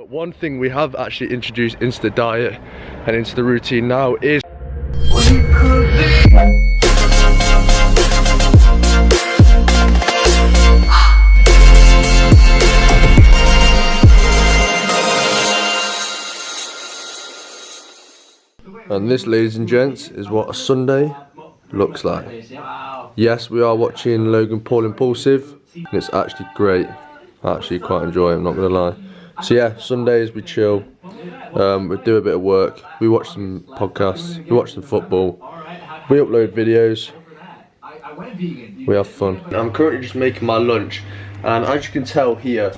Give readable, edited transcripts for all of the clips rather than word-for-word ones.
But one thing we have actually introduced into the diet and into the routine now is and this, ladies and gents, is what a Sunday looks like. Yes, we are watching Logan Paul Impulsive, and it's actually great. I actually quite enjoy it, I'm not gonna lie. So yeah, Sundays we chill, we do a bit of work, we watch some podcasts, we watch some football, we upload videos, we have fun. I'm currently just making my lunch, and as you can tell here,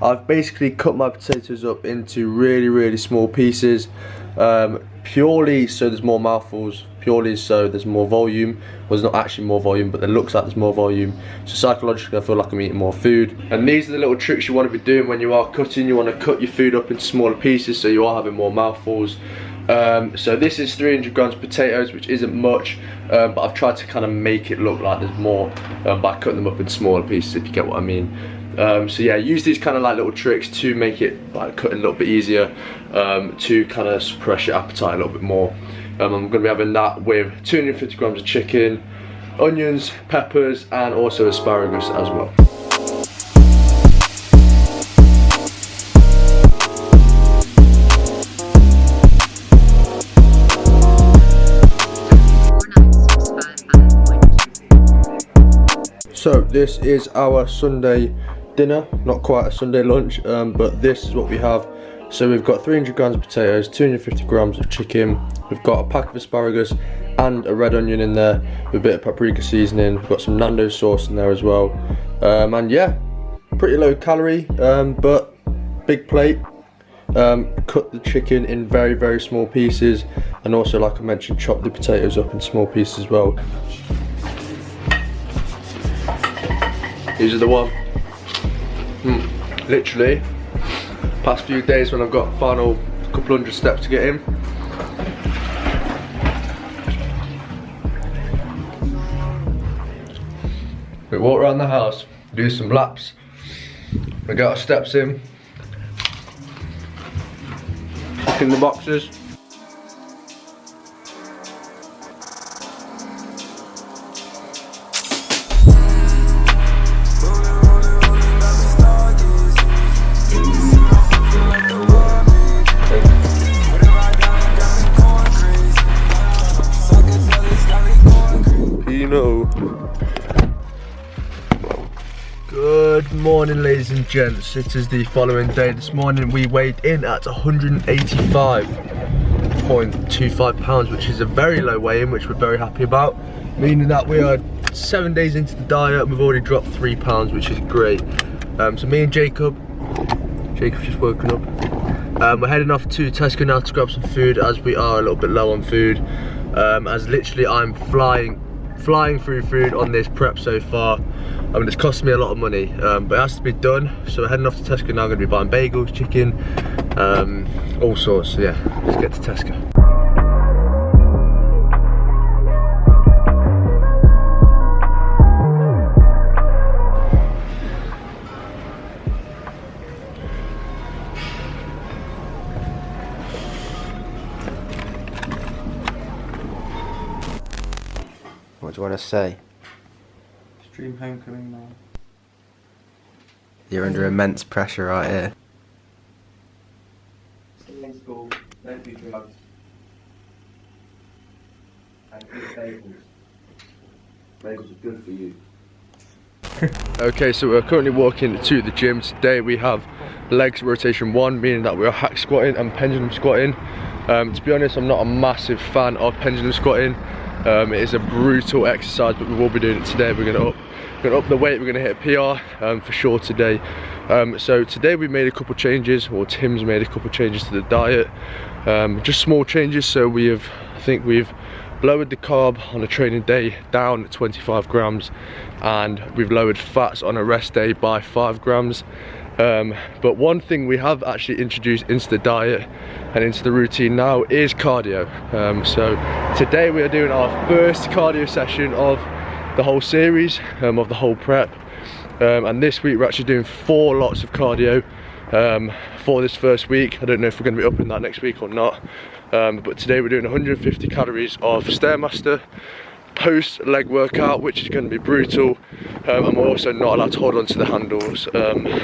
I've basically cut my potatoes up into really small pieces, purely so there's more mouthfuls, purely so there's more volume. Well, there's not actually more volume, but it looks like there's more volume. So psychologically I feel like I'm eating more food. And these are the little tricks you want to be doing when you are cutting. You want to cut your food up into smaller pieces so you are having more mouthfuls. So this is 300 grams of potatoes, which isn't much, but I've tried to kind of make it look like there's more by cutting them up in smaller pieces, if you get what I mean. So yeah, use these kind of like little tricks to make it like cutting a little bit easier, to kind of suppress your appetite a little bit more. I'm going to be having that with 250 grams of chicken, onions, peppers, and also asparagus as well. So this is our Sunday dinner, not quite a Sunday lunch, but this is what we have. So we've got 300 grams of potatoes, 250 grams of chicken, we've got a pack of asparagus and a red onion in there with a bit of paprika seasoning, we've got some Nando's sauce in there as well, and yeah, pretty low calorie, but big plate. Cut the chicken in very small pieces, and also, like I mentioned, chop the potatoes up in small pieces as well. These are the one. Literally, past few days when I've got final couple hundred steps to get in. We walk around the house, do some laps. We get our steps in. Tuck in the boxes. Good morning, ladies and gents. It is the following day. This morning we weighed in at 185.25 pounds, which is a very low weigh-in, which we're very happy about, meaning that we are 7 days into the diet and we've already dropped 3 pounds, which is great. So me and Jacob's just woken up. We're heading off to Tesco now to grab some food, as we are a little bit low on food, as literally I'm flying through food on this prep so far. I mean, it's costing me a lot of money, but it has to be done. So we're heading off to Tesco now. I'm going to be buying bagels, chicken, all sorts. So yeah, let's get to Tesco. What do you want to say? Dream homecoming now. You're under immense pressure right here. Stay in school, don't do drugs, and eat bagels. Bagels are good for you. Okay, so we're currently walking to the gym. Today we have legs rotation 1, meaning that we are hack squatting and pendulum squatting. To be honest, I'm not a massive fan of pendulum squatting. It is a brutal exercise, but we will be doing it today. We're going to up the weight, we're going to hit a PR for sure today. So today we made a couple changes, or Tim's made a couple changes to the diet, just small changes. So I think we've lowered the carb on a training day down 25 grams, and we've lowered fats on a rest day by 5 grams. But one thing we have actually introduced into the diet and into the routine now is cardio. So today we are doing our first cardio session of the whole series, of the whole prep, and this week we're actually doing 4 lots of cardio. for this first week. I don't know if we're going to be upping that next week or not, but today we're doing 150 calories of Stairmaster post leg workout, which is going to be brutal, and we're also not allowed to hold on to the handles,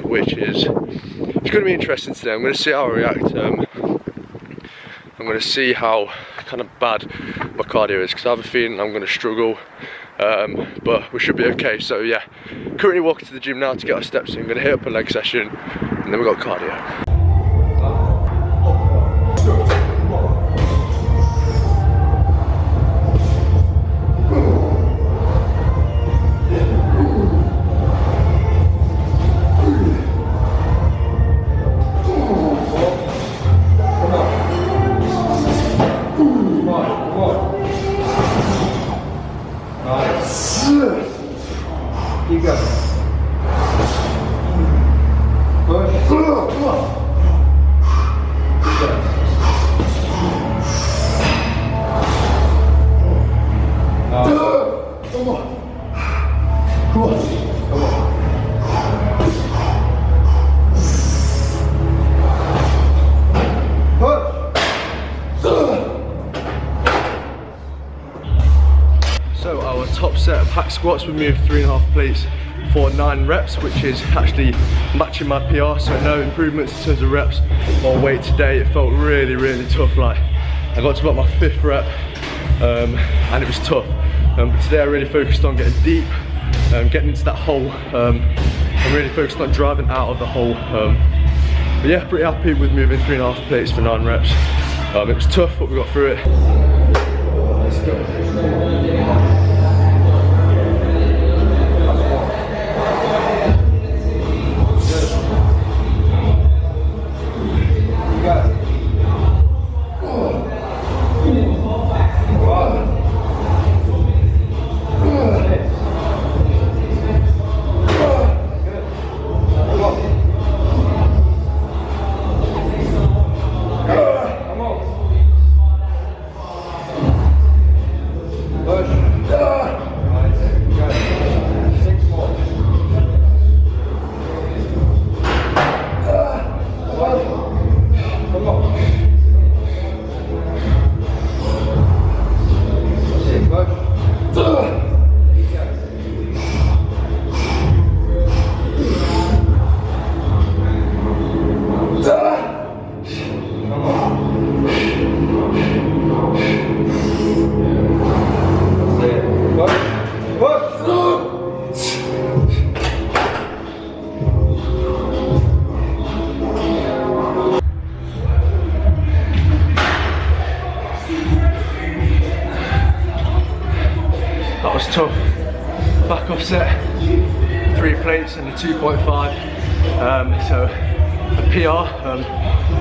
which is, it's going to be interesting today. I'm going to see how I react. I'm going to see how kind of bad my cardio is, because I have a feeling I'm going to struggle, but we should be okay. So yeah, currently walking to the gym now to get our steps in. I'm going to hit up a leg session, and then we've got cardio. Keep going. Push. Come on. So our top set of hack squats, we moved 3.5 plates for 9 reps, which is actually matching my PR, so no improvements in terms of reps or weight today. It felt really tough. Like, I got to about my 5th rep, and it was tough. But today I really focused on getting deep, getting into that hole, and really focused on driving out of the hole. But yeah, pretty happy with moving 3.5 plates for 9 reps. It was tough, but we got through it. Let's go. That was tough. Back offset, 3 plates and a 2.5. So a PR.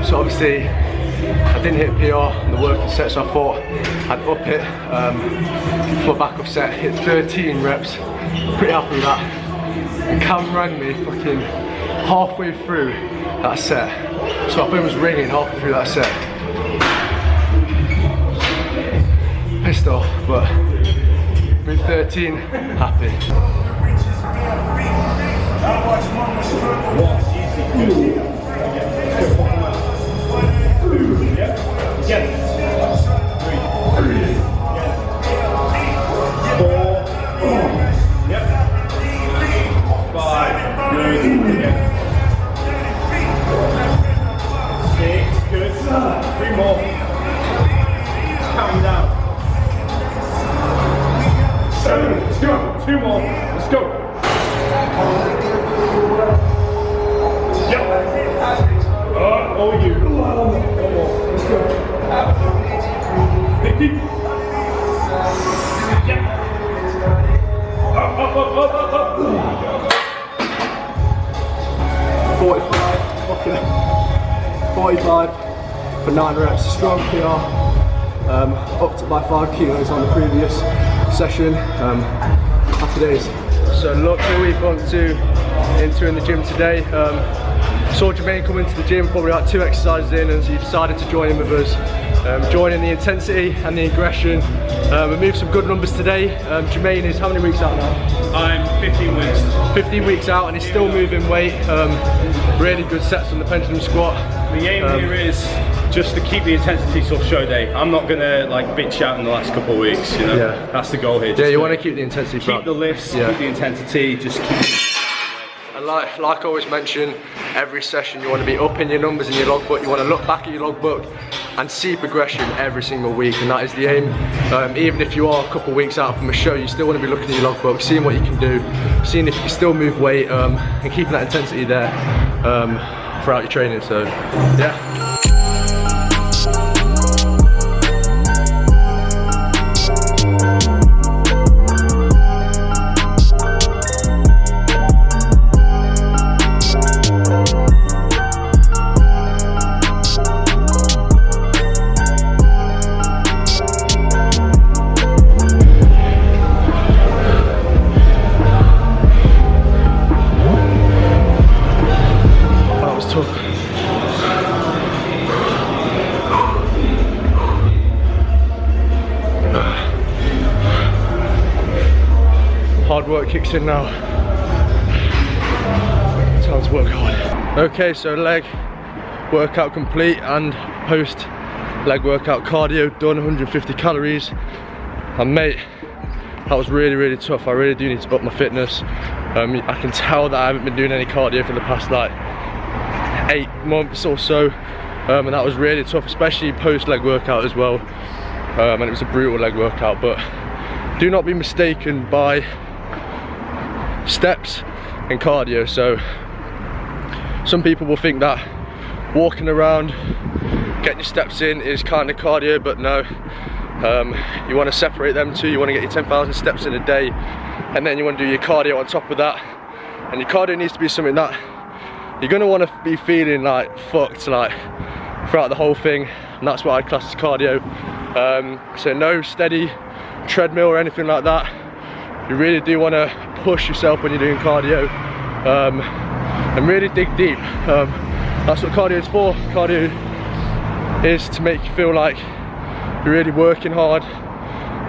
So obviously I didn't hit PR on the working set, so I thought I'd up it for back offset. Hit 13 reps. Pretty happy with that. And Cam rang me fucking halfway through that set. So my phone was ringing halfway through that set. Pissed off, but with 13, happy. Two more. Let's go. Yep. Oh, you. One more. Let's go. 50. Yep. Up. 45. Okay. 45 for 9 reps. Strong PR. Upped by 5 kilos on the previous session. Happy days. So look, who we've gone to entering the gym today. Saw Jermaine come into the gym probably like 2 exercises in, and so he decided to join in with us. joining the intensity and the aggression. We moved some good numbers today. Jermaine is how many weeks out now? I'm 15 weeks. 15 weeks out and he's still moving weight. Really good sets on the pendulum squat. The aim here is just to keep the intensity till show day. I'm not gonna like bitch out in the last couple of weeks, you know. Yeah. That's the goal here. Yeah, you want to keep the intensity. Keep the lifts, keep the intensity, just keep. And like I always mention, every session you want to be up in your numbers in your logbook. You want to look back at your logbook and see progression every single week, and that is the aim. Even if you are a couple of weeks out from a show, you still want to be looking at your logbook, seeing what you can do, seeing if you can still move weight, and keeping that intensity there throughout your training. So yeah. Hard work kicks in now. Time to work hard. Okay, so leg workout complete and post leg workout cardio done, 150 calories. And mate, that was really tough. I really do need to up my fitness. I can tell that I haven't been doing any cardio for the past like 8 months or so. And that was really tough, especially post leg workout as well. And it was a brutal leg workout, but do not be mistaken by steps and cardio. So some people will think that walking around getting your steps in is kind of cardio, but no. You want to separate them two. You want to get your 10,000 steps in a day, and then you want to do your cardio on top of that. And your cardio needs to be something that you're going to want to be feeling like fucked like throughout the whole thing, and that's what I class as cardio. So no steady treadmill or anything like that. You really do want to push yourself when you're doing cardio, and really dig deep. That's what cardio is for. Cardio is to make you feel like you're really working hard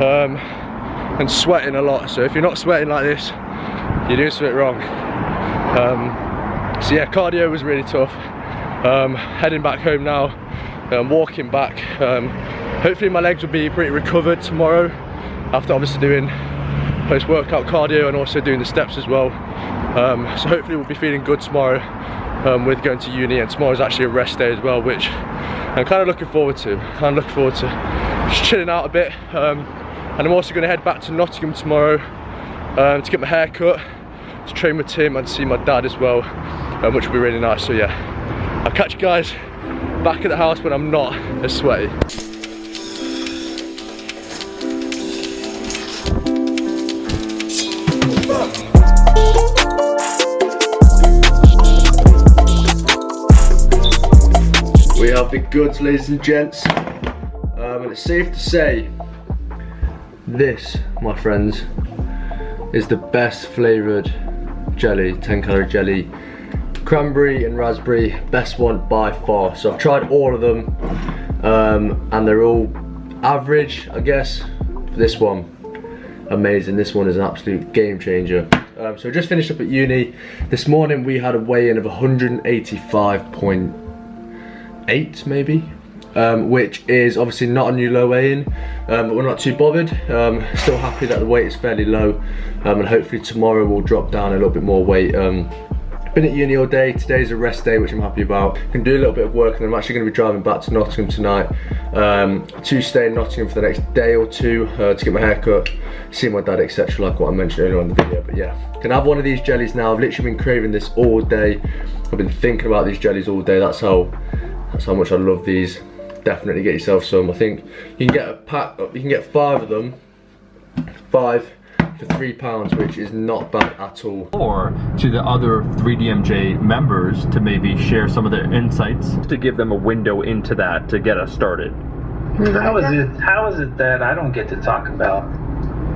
and sweating a lot. So if you're not sweating like this, you're doing something wrong. So yeah, cardio was really tough. Heading back home now, walking back. Hopefully my legs will be pretty recovered tomorrow, after obviously doing post-workout cardio and also doing the steps as well. So hopefully we'll be feeling good tomorrow with going to uni, and tomorrow's actually a rest day as well, which I'm kind of looking forward to. Just chilling out a bit. And I'm also going to head back to Nottingham tomorrow to get my hair cut, to train with Tim and see my dad as well, which will be really nice. So yeah, I'll catch you guys back at the house when I'm not as sweaty. We have the goods, ladies and gents, and it's safe to say this, my friends, is the best flavoured jelly, 10-calorie jelly. Cranberry and raspberry, best one by far. So I've tried all of them, and they're all average, I guess. This one, amazing. This one is an absolute game changer. So just finished up at uni. This morning we had a weigh-in of 185.8 maybe, which is obviously not a new low weigh-in, but we're not too bothered. Still happy that the weight is fairly low, and hopefully tomorrow we'll drop down a little bit more weight. Been at uni all day. Today's a rest day, which I'm happy about. Can do a little bit of work, and I'm actually going to be driving back to Nottingham tonight to stay in Nottingham for the next day or two to get my hair cut, see my dad, etc., like what I mentioned earlier on in the video. But yeah, can have one of these jellies now. I've literally been craving this all day. I've been thinking about these jellies all day. That's how much I love these. Definitely get yourself some. I think you can get a pack. You can get 5 of them. 5 for £3, which is not bad at all. Or to the other 3DMJ members to maybe share some of their insights to give them a window into that to get us started. How is it that I don't get to talk about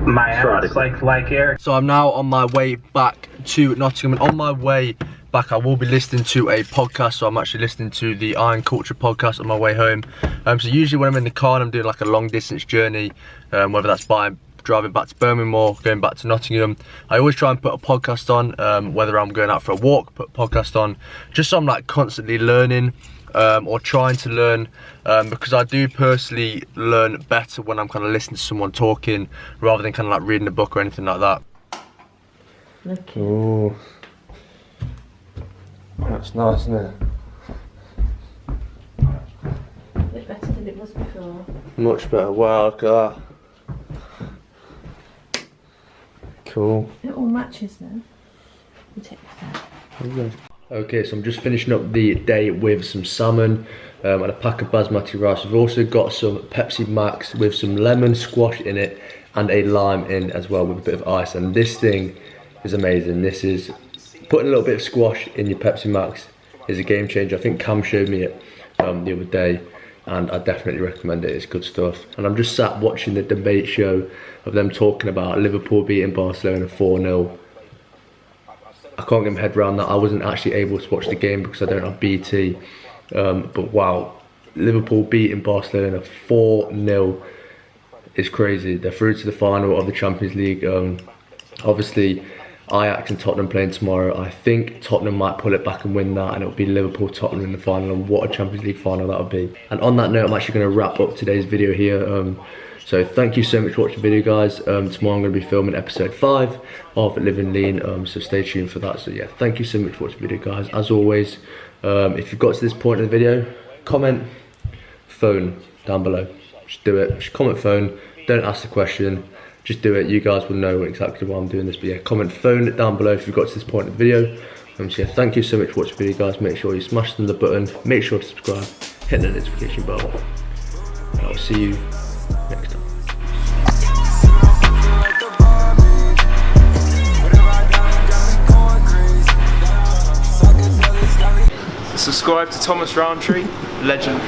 my ass like Eric? So I'm now on my way back to Nottingham, and on my way back, I will be listening to a podcast. So I'm actually listening to the Iron Culture podcast on my way home. So usually when I'm in the car and I'm doing like a long distance journey, whether that's driving back to Birmingham or going back to Nottingham, I always try and put a podcast on, whether I'm going out for a walk, put a podcast on, just so I'm like constantly learning, or trying to learn, because I do personally learn better when I'm kind of listening to someone talking rather than kind of like reading a book or anything like that. Oh, that's nice, isn't it? A bit better than it was before. Much better. Wow, look at that. Cool. It all matches now. You take this out. Okay, so I'm just finishing up the day with some salmon and a pack of basmati rice. We've also got some Pepsi Max with some lemon squash in it and a lime in as well with a bit of ice. And this thing is amazing. This is, putting a little bit of squash in your Pepsi Max is a game changer. I think Cam showed me it the other day, and I definitely recommend it. It's good stuff. And I'm just sat watching the debate show of them talking about Liverpool beating Barcelona 4-0. I can't get my head around that. I wasn't actually able to watch the game because I don't have BT. But wow, Liverpool beating Barcelona 4-0 is crazy. They're through to the final of the Champions League. Obviously, Ajax and Tottenham playing tomorrow. I think Tottenham might pull it back and win that, and it'll be Liverpool-Tottenham in the final, and what a Champions League final that'll be. And on that note, I'm actually going to wrap up today's video here. So thank you so much for watching the video, guys. Tomorrow I'm going to be filming episode 5 of Living Lean, so stay tuned for that. So yeah, thank you so much for watching the video, guys. As always, if you've got to this point in the video, comment phone down below. Just do it. Just comment phone. Don't ask the question. Just do it. You guys will know exactly why I'm doing this. But yeah, comment phone down below if you've got to this point in the video. So yeah, thank you so much for watching the video, guys. Make sure you smash the button. Make sure to subscribe. Hit the notification bell. And I'll see you next time. Subscribe to Thomas Roundtree, legend.